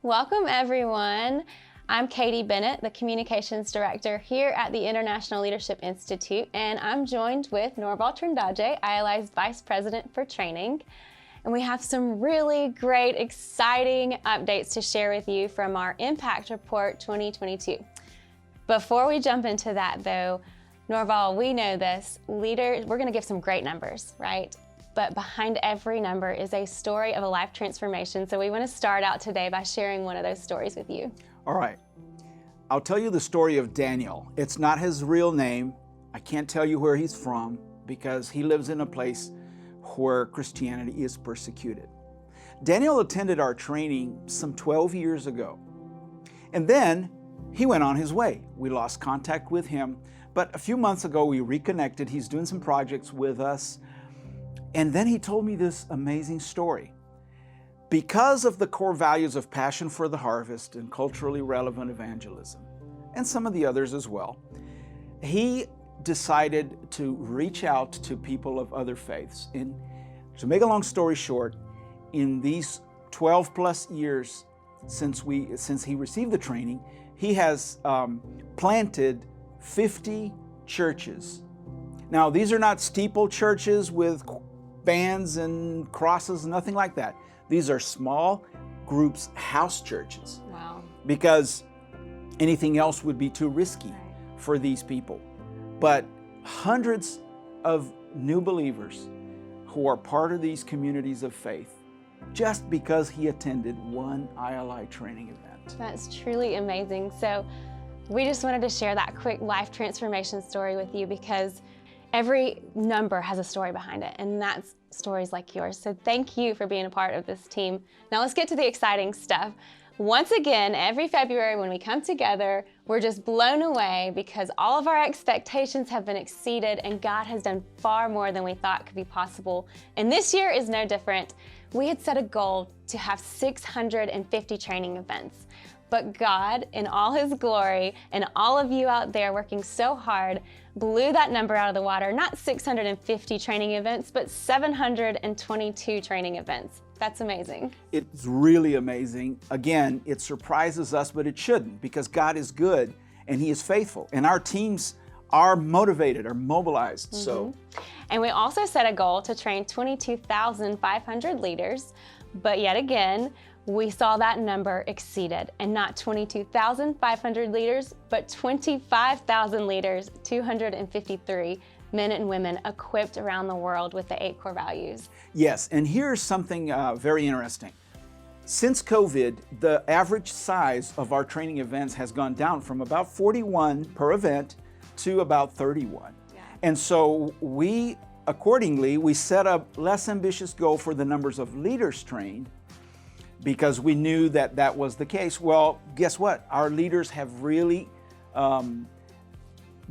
Welcome, everyone. I'm Katie Bennett, the Communications Director here at the International Leadership Institute, and I'm joined with Norval Trindade, ILI's Vice President for Training. And we have some really great, exciting updates to share with you from our Impact Report 2022. Before we jump into that, though, Norval, we know this, leaders, we're going to give some great numbers, right? But behind every number is a story of a life transformation. So we want to start out today by sharing one of those stories with you. All right. I'll tell you the story of Daniel. It's not his real name. I can't tell you where he's from because he lives in a place where Christianity is persecuted. Daniel attended our training some 12 years ago. And then he went on his way. We lost contact with him. But a few months ago, we reconnected. He's doing some projects with us. And then he told me this amazing story. Because of the core values of passion for the harvest and culturally relevant evangelism, and some of the others as well, he decided to reach out to people of other faiths. And to make a long story short, in these 12 plus years since he received the training, he has planted 50 churches. Now, these are not steeple churches with bands and crosses, nothing like that. These are small groups, house churches. Wow. Because anything else would be too risky for these people. But hundreds of new believers who are part of these communities of faith just because he attended one ILI training event. That's truly amazing. So we just wanted to share that quick life transformation story with you because every number has a story behind it, and that's stories like yours. So thank you for being a part of this team. Now let's get to the exciting stuff. Once again, every February when we come together, we're just blown away because all of our expectations have been exceeded and God has done far more than we thought could be possible. And this year is no different. We had set a goal to have 650 training events. But God, in all His glory, and all of you out there working so hard, blew that number out of the water. Not 650 training events, but 722 training events. That's amazing. It's really amazing. Again, it surprises us, but it shouldn't, because God is good and He is faithful. And our teams are motivated, are mobilized. So, and we also set a goal to train 22,500 leaders, but yet again, we saw that number exceeded, and not 22,500 leaders, but 25,000 leaders, 253 men and women equipped around the world with the 8 core values. Yes, and here's something very interesting. Since COVID, the average size of our training events has gone down from about 41 per event to about 31. Yeah. And so accordingly, we set a less ambitious goal for the numbers of leaders trained, because we knew that that was the case. Well, guess what? Our leaders have really done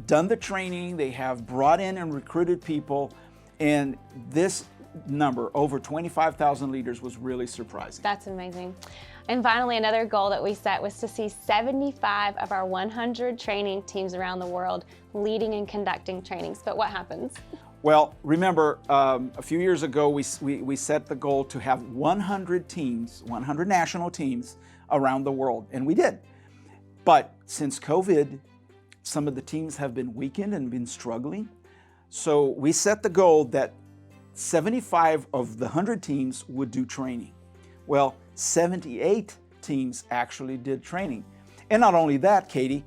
the training. They have brought in and recruited people. And this number, over 25,000 leaders, was really surprising. That's amazing. And finally, another goal that we set was to see 75 of our 100 training teams around the world leading and conducting trainings. But what happens? Well, remember, a few years ago, we set the goal to have 100 teams, 100 national teams around the world, and we did. But since COVID, some of the teams have been weakened and been struggling. So we set the goal that 75 of the 100 teams would do training. Well, 78 teams actually did training. And not only that, Katie,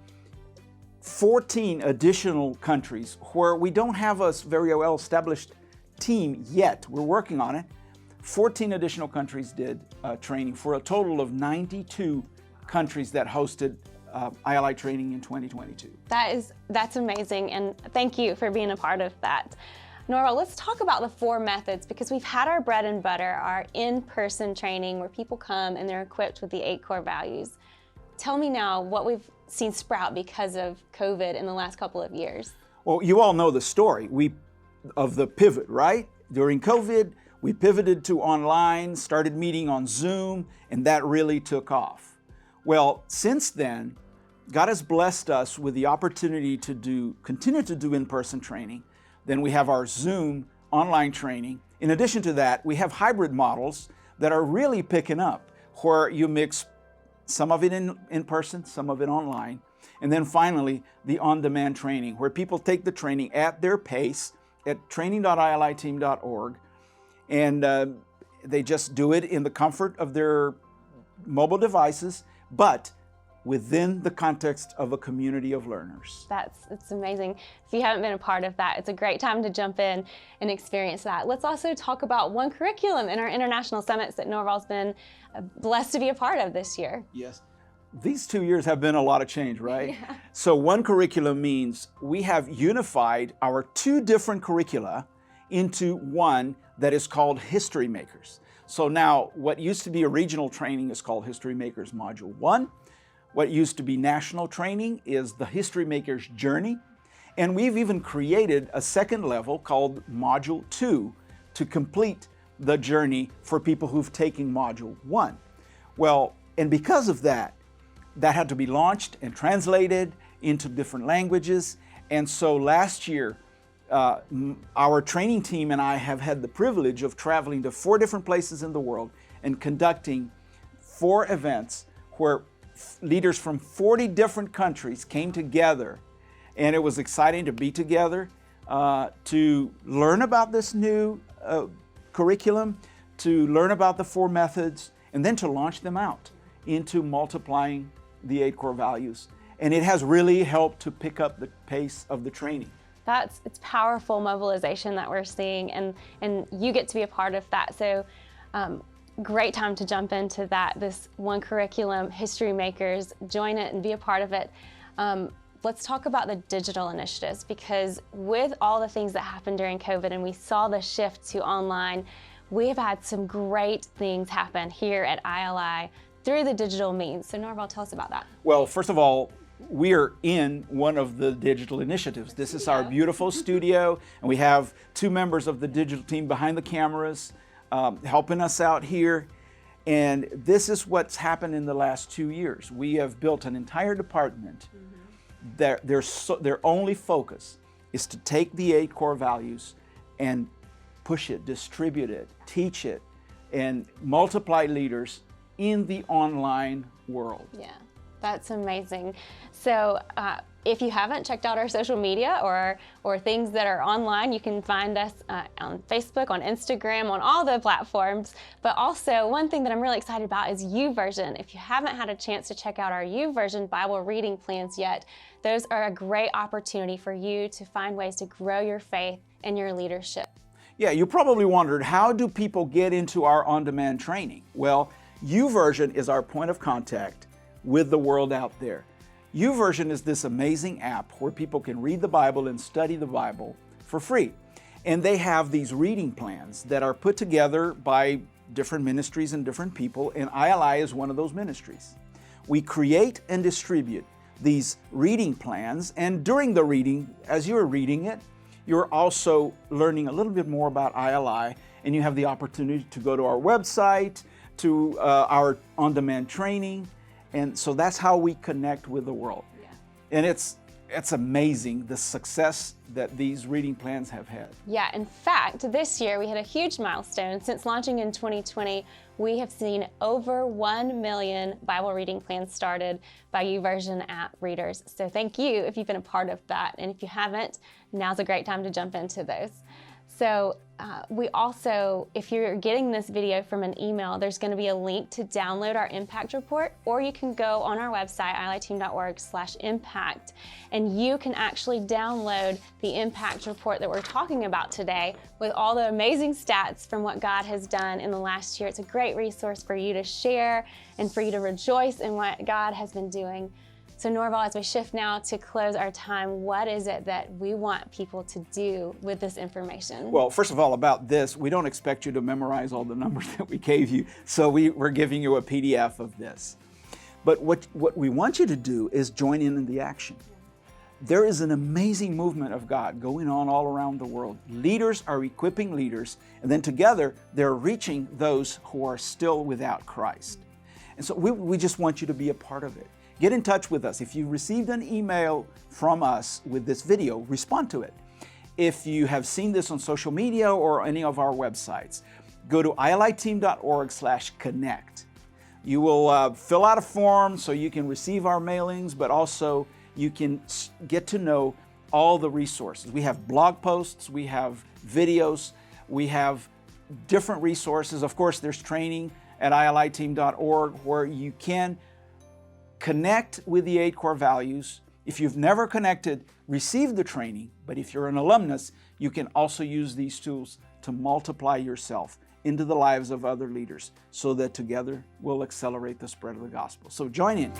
14 additional countries where we don't have a very well-established team yet. We're working on it. 14 additional countries did training for a total of 92 countries that hosted ILI training in 2022. That's amazing, and thank you for being a part of that. Norval, let's talk about the 4 methods, because we've had our bread and butter, our in-person training where people come and they're equipped with the 8 core values. Tell me now what we've seen sprout because of COVID in the last couple of years. Well, you all know the story of the pivot, right? During COVID, we pivoted to online, started meeting on Zoom, and that really took off. Well, since then, God has blessed us with the opportunity to continue to do in-person training. Then we have our Zoom online training. In addition to that, we have hybrid models that are really picking up, where you mix some of it in person, some of it online. And then finally, the on-demand training, where people take the training at their pace at training.iliteam.org, and they just do it in the comfort of their mobile devices, but within the context of a community of learners. It's amazing. If you haven't been a part of that, it's a great time to jump in and experience that. Let's also talk about One Curriculum in our international summits that Norval's been blessed to be a part of this year. Yes. These 2 years have been a lot of change, right? Yeah. So One Curriculum means we have unified our 2 different curricula into one that is called History Makers. So now what used to be a regional training is called History Makers Module 1. What used to be national training is the History Makers Journey. And we've even created a second level called Module 2 to complete the journey for people who've taken Module 1. Well, and because of that, that had to be launched and translated into different languages. And so last year, our training team and I have had the privilege of traveling to 4 different places in the world and conducting 4 events where leaders from 40 different countries came together, and it was exciting to be together, to learn about this new curriculum, to learn about the 4 methods, and then to launch them out into multiplying the 8 core values. And it has really helped to pick up the pace of the training. It's powerful mobilization that we're seeing, and you get to be a part of that. So great time to jump into that, this One Curriculum, History Makers, join it and be a part of it. Let's talk about the digital initiatives, because with all the things that happened during COVID and we saw the shift to online, we've had some great things happen here at ILI through the digital means. So Norval, tell us about that. Well, first of all, we are in one of the digital initiatives. This is our beautiful studio, and we have 2 members of the digital team behind the cameras helping us out here. And this is what's happened in the last 2 years. We have built an entire department that their only focus is to take the 8 core values and push it, distribute it, teach it, and multiply leaders in the online world. Yeah, that's amazing. So if you haven't checked out our social media or things that are online, you can find us on Facebook, on Instagram, on all the platforms. But also, one thing that I'm really excited about is YouVersion. If you haven't had a chance to check out our YouVersion Bible reading plans yet, those are a great opportunity for you to find ways to grow your faith and your leadership. Yeah, you probably wondered, how do people get into our on-demand training? Well, YouVersion is our point of contact with the world out there. YouVersion is this amazing app where people can read the Bible and study the Bible for free. And they have these reading plans that are put together by different ministries and different people, and ILI is one of those ministries. We create and distribute these reading plans, and during the reading, as you're reading it, you're also learning a little bit more about ILI, and you have the opportunity to go to our website, to our on-demand training, and so that's how we connect with the world. Yeah. And it's amazing the success that these reading plans have had. Yeah, in fact, this year we had a huge milestone. Since launching in 2020, we have seen over 1 million Bible reading plans started by YouVersion app readers. So thank you if you've been a part of that. And if you haven't, now's a great time to jump into those. So we also, if you're getting this video from an email, there's going to be a link to download our impact report, or you can go on our website, iliteam.org/impact, and you can actually download the impact report that we're talking about today with all the amazing stats from what God has done in the last year. It's a great resource for you to share and for you to rejoice in what God has been doing. So Norval, as we shift now to close our time, what is it that we want people to do with this information? Well, first of all, about this, we don't expect you to memorize all the numbers that we gave you, so we're giving you a PDF of this. But what we want you to do is join in the action. There is an amazing movement of God going on all around the world. Leaders are equipping leaders, and then together they're reaching those who are still without Christ. And so we just want you to be a part of it. Get in touch with us. If you received an email from us with this video, respond to it. If you have seen this on social media or any of our websites, go to iliteam.org/connect. You will fill out a form so you can receive our mailings, but also you can get to know all the resources. We have blog posts, we have videos, we have different resources. Of course, there's training at iliteam.org where you can connect with the 8 core values. If you've never connected, receive the training, but if you're an alumnus, you can also use these tools to multiply yourself into the lives of other leaders so that together we'll accelerate the spread of the gospel. So join in.